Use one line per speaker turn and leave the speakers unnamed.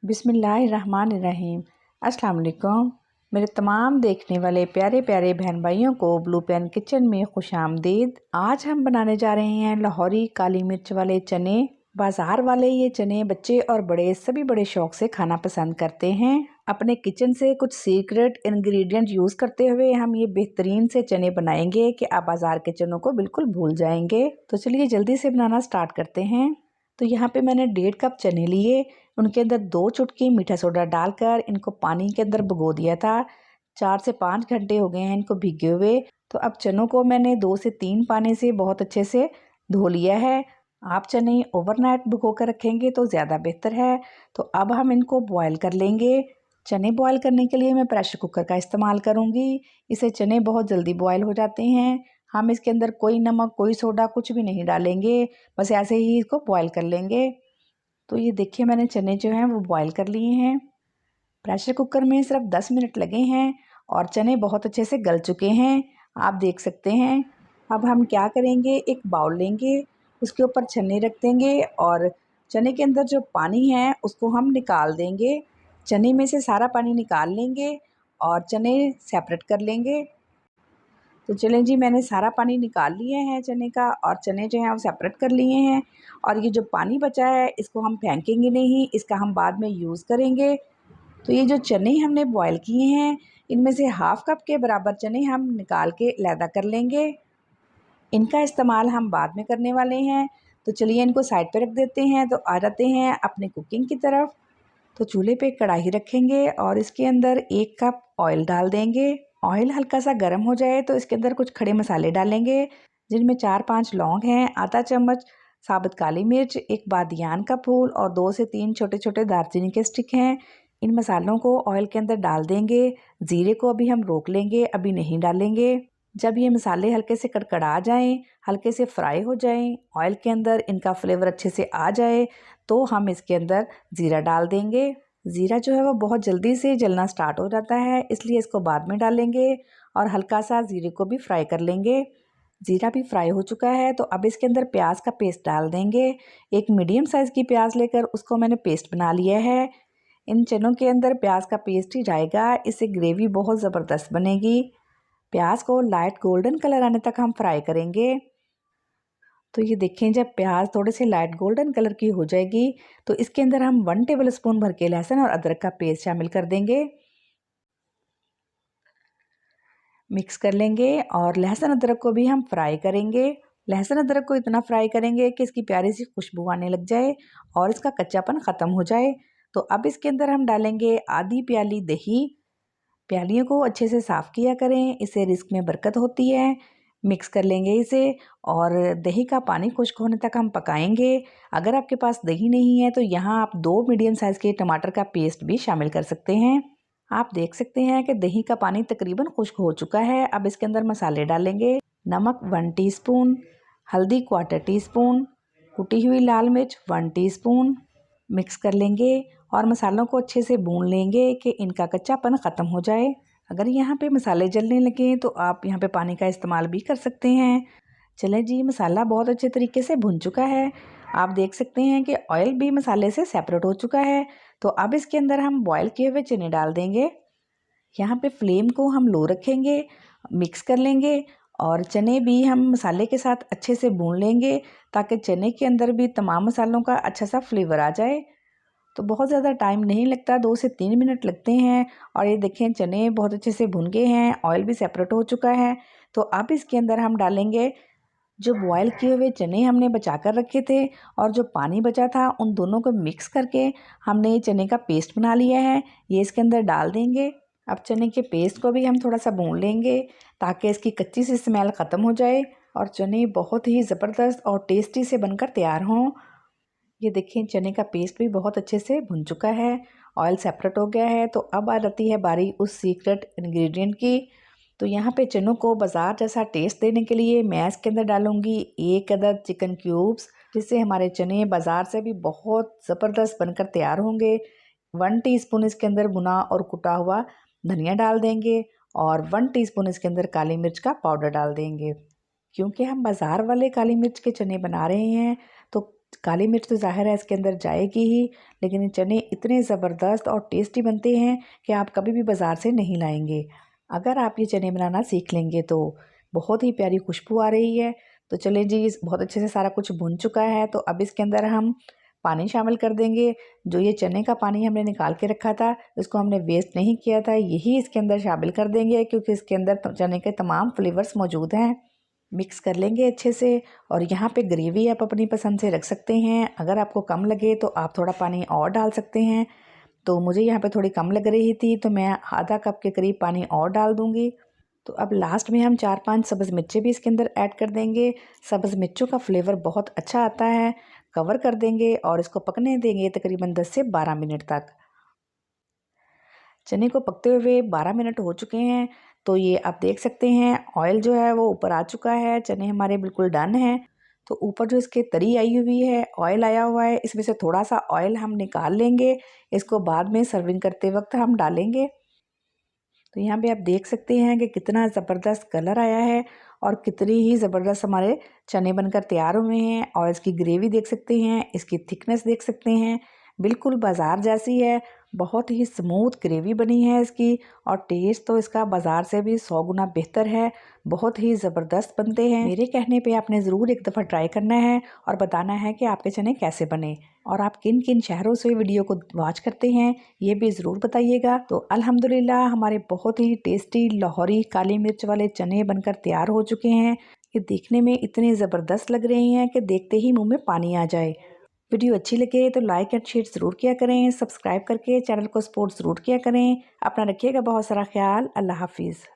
बिस्मिल्लाहिर्रहमानिर्रहीम। अस्सलाम वालेकुम। मेरे तमाम देखने वाले प्यारे प्यारे बहन भाइयों को ब्लू पेन किचन में खुशामदीद। आज हम बनाने जा रहे हैं लाहौरी काली मिर्च वाले चने। बाज़ार वाले ये चने बच्चे और बड़े सभी बड़े शौक से खाना पसंद करते हैं। अपने किचन से कुछ सीक्रेट इंग्रेडिएंट यूज़ करते हुए हम ये बेहतरीन से चने बनाएंगे कि आप बाज़ार के चनों को बिल्कुल भूल जाएंगे। तो चलिए जल्दी से बनाना स्टार्ट करते हैं। तो यहाँ पे मैंने 1.5 कप चने लिए, उनके अंदर 2 चुटकी मीठा सोडा डालकर इनको पानी के अंदर भिगो दिया था। 4 से 5 घंटे हो गए हैं इनको भीगे हुए। तो अब चनों को मैंने 2 से 3 पानी से बहुत अच्छे से धो लिया है। आप चने ओवरनाइट भिगो कर रखेंगे तो ज़्यादा बेहतर है। तो अब हम इनको बॉयल कर लेंगे। चने बॉयल करने के लिए मैं प्रेशर कुकर का इस्तेमाल करूँगी। इससे चने बहुत जल्दी बॉयल हो जाते हैं। हम इसके अंदर कोई नमक, कोई सोडा कुछ भी नहीं डालेंगे, बस ऐसे ही इसको बॉयल कर लेंगे। तो ये देखिए मैंने चने जो हैं वो बॉयल कर लिए हैं। प्रेशर कुकर में सिर्फ 10 मिनट लगे हैं और चने बहुत अच्छे से गल चुके हैं, आप देख सकते हैं। अब हम क्या करेंगे, एक बाउल लेंगे, उसके ऊपर चने रख देंगे और चने के अंदर जो पानी है उसको हम निकाल देंगे। चने में से सारा पानी निकाल लेंगे और चने सेपरेट कर लेंगे। तो चलें जी, मैंने सारा पानी निकाल लिए हैं चने का और चने जो हैं वो सेपरेट कर लिए हैं। और ये जो पानी बचा है इसको हम फेंकेंगे नहीं, इसका हम बाद में यूज़ करेंगे। तो ये जो चने हमने बॉयल किए हैं, इनमें से हाफ़ कप के बराबर चने हम निकाल के अलहदा कर लेंगे। इनका इस्तेमाल हम बाद में करने वाले हैं। तो चलिए इनको साइड पे रख देते हैं। तो आ जाते हैं अपने कुकिंग की तरफ। तो चूल्हे पे कढ़ाई रखेंगे और इसके अंदर 1 कप ऑयल डाल देंगे। ऑयल हल्का सा गर्म हो जाए तो इसके अंदर कुछ खड़े मसाले डालेंगे, जिनमें 4-5 लौंग हैं, आधा चम्मच साबुत काली मिर्च, 1 बादियान का फूल और 2 से 3 छोटे छोटे दालचीनी के स्टिक हैं। इन मसालों को ऑयल के अंदर डाल देंगे। ज़ीरे को अभी हम रोक लेंगे, अभी नहीं डालेंगे। जब ये मसाले हल्के से कड़कड़ा जाएं, हल्के से फ्राई हो जाएं, ऑयल के अंदर इनका फ्लेवर अच्छे से आ जाए, तो हम इसके अंदर ज़ीरा डाल देंगे। ज़ीरा जो है वो बहुत जल्दी से जलना स्टार्ट हो जाता है, इसलिए इसको बाद में डालेंगे और हल्का सा ज़ीरे को भी फ्राई कर लेंगे। ज़ीरा भी फ्राई हो चुका है तो अब इसके अंदर प्याज का पेस्ट डाल देंगे। एक मीडियम साइज़ की प्याज लेकर उसको मैंने पेस्ट बना लिया है। इन चनों के अंदर प्याज का पेस्ट ही जाएगा, इससे ग्रेवी बहुत ज़बरदस्त बनेगी। प्याज को लाइट गोल्डन कलर आने तक हम फ्राई करेंगे। तो ये देखें, जब प्याज थोड़े से लाइट गोल्डन कलर की हो जाएगी तो इसके अंदर हम 1 टेबल स्पून भर के लहसुन और अदरक का पेस्ट शामिल कर देंगे। मिक्स कर लेंगे और लहसुन अदरक को भी हम फ्राई करेंगे। लहसुन अदरक को इतना फ्राई करेंगे कि इसकी प्यारी सी खुशबू आने लग जाए और इसका कच्चापन ख़त्म हो जाए। तो अब इसके अंदर हम डालेंगे आधी प्याली दही। प्यालियों को अच्छे से साफ़ किया करें, इससे रिस्क में बरकत होती है। मिक्स कर लेंगे इसे और दही का पानी खुश्क होने तक हम पकाएंगे। अगर आपके पास दही नहीं है तो यहाँ आप 2 मीडियम साइज़ के टमाटर का पेस्ट भी शामिल कर सकते हैं। आप देख सकते हैं कि दही का पानी तकरीबन खुश्क हो चुका है। अब इसके अंदर मसाले डालेंगे। नमक 1 टीस्पून, हल्दी 1/4 टीस्पून, कुटी हुई लाल मिर्च 1 टीस्पून। मिक्स कर लेंगे और मसालों को अच्छे से भून लेंगे कि इनका कच्चापन ख़त्म हो जाए। अगर यहाँ पे मसाले जलने लगें तो आप यहाँ पे पानी का इस्तेमाल भी कर सकते हैं। चलें जी, मसाला बहुत अच्छे तरीके से भुन चुका है। आप देख सकते हैं कि ऑयल भी मसाले से सेपरेट हो चुका है। तो अब इसके अंदर हम बॉयल किए हुए चने डाल देंगे। यहाँ पे फ्लेम को हम लो रखेंगे, मिक्स कर लेंगे और चने भी हम मसाले के साथ अच्छे से भून लेंगे ताकि चने के अंदर भी तमाम मसालों का अच्छा सा फ्लेवर आ जाए। तो बहुत ज़्यादा टाइम नहीं लगता, 2 से 3 मिनट लगते हैं। और ये देखें, चने बहुत अच्छे से भुन गए हैं, ऑयल भी सेपरेट हो चुका है। तो अब इसके अंदर हम डालेंगे जो बॉयल किए हुए चने हमने बचा कर रखे थे और जो पानी बचा था, उन दोनों को मिक्स करके हमने ये चने का पेस्ट बना लिया है, ये इसके अंदर डाल देंगे। अब चने के पेस्ट को भी हम थोड़ा सा भून लेंगे ताकि इसकी कच्ची सी स्मेल ख़त्म हो जाए और चने बहुत ही ज़बरदस्त और टेस्टी से बनकर तैयार हों। ये देखिए, चने का पेस्ट भी बहुत अच्छे से भुन चुका है, ऑयल सेपरेट हो गया है। तो अब आ जाती है बारी उस सीक्रेट इंग्रेडिएंट की। तो यहाँ पे चनों को बाज़ार जैसा टेस्ट देने के लिए मैं इसके अंदर डालूँगी 1 अदद चिकन क्यूब्स, जिससे हमारे चने बाज़ार से भी बहुत ज़बरदस्त बनकर तैयार होंगे। 1 टीस्पून इसके अंदर भुना और कुटा हुआ धनिया डाल देंगे और 1 टीस्पून इसके अंदर काली मिर्च का पाउडर डाल देंगे। क्योंकि हम बाज़ार वाले काली मिर्च के चने बना रहे हैं तो काली मिर्च तो ज़ाहिर है इसके अंदर जाएगी ही, लेकिन ये चने इतने ज़बरदस्त और टेस्टी बनते हैं कि आप कभी भी बाज़ार से नहीं लाएंगे। अगर आप ये चने बनाना सीख लेंगे तो बहुत ही प्यारी खुशबू आ रही है। तो चलें जी, बहुत अच्छे से सारा कुछ भुन चुका है, तो अब इसके अंदर हम पानी शामिल कर देंगे। जो ये चने का पानी हमने निकाल के रखा था, इसको हमने वेस्ट नहीं किया था, यही इसके अंदर शामिल कर देंगे क्योंकि इसके अंदर चने के तमाम फ्लेवर्स मौजूद हैं। मिक्स कर लेंगे अच्छे से। और यहाँ पे ग्रेवी आप अपनी पसंद से रख सकते हैं। अगर आपको कम लगे तो आप थोड़ा पानी और डाल सकते हैं। तो मुझे यहाँ पे थोड़ी कम लग रही थी तो मैं आधा कप के करीब पानी और डाल दूँगी। तो अब लास्ट में हम 4-5 सब्ज़ मिर्चें भी इसके अंदर ऐड कर देंगे। सब्ज़ मिर्चों का फ्लेवर बहुत अच्छा आता है। कवर कर देंगे और इसको पकने देंगे तकरीबन 10 से 12 मिनट तक। चने को पकते हुए 12 मिनट हो चुके हैं। तो ये आप देख सकते हैं ऑयल जो है वो ऊपर आ चुका है। चने हमारे बिल्कुल डन हैं। तो ऊपर जो इसके तरी आई हुई है, ऑयल आया हुआ है, इसमें से थोड़ा सा ऑयल हम निकाल लेंगे। इसको बाद में सर्विंग करते वक्त हम डालेंगे। तो यहाँ पे आप देख सकते हैं कि कितना ज़बरदस्त कलर आया है और कितनी ही ज़बरदस्त हमारे चने बनकर तैयार हुए हैं। और इसकी ग्रेवी देख सकते हैं, इसकी थिकनेस देख सकते हैं, बिल्कुल बाज़ार जैसी है। बहुत ही स्मूथ ग्रेवी बनी है इसकी और टेस्ट तो इसका बाज़ार से भी 100 गुना बेहतर है। बहुत ही ज़बरदस्त बनते हैं। मेरे कहने पे आपने ज़रूर एक दफ़ा ट्राई करना है और बताना है कि आपके चने कैसे बने। और आप किन किन शहरों से वीडियो को वॉच करते हैं ये भी ज़रूर बताइएगा। तो अल्हम्दुलिल्लाह हमारे बहुत ही टेस्टी लाहौरी काली मिर्च वाले चने बनकर तैयार हो चुके हैं। ये देखने में इतने ज़बरदस्त लग रहे हैं कि देखते ही मुंह में पानी आ जाए। वीडियो अच्छी लगे तो लाइक एंड शेयर ज़रूर किया करें। सब्सक्राइब करके चैनल को सपोर्ट ज़रूर किया करें। अपना रखिएगा बहुत सारा ख्याल। अल्लाह हाफिज़।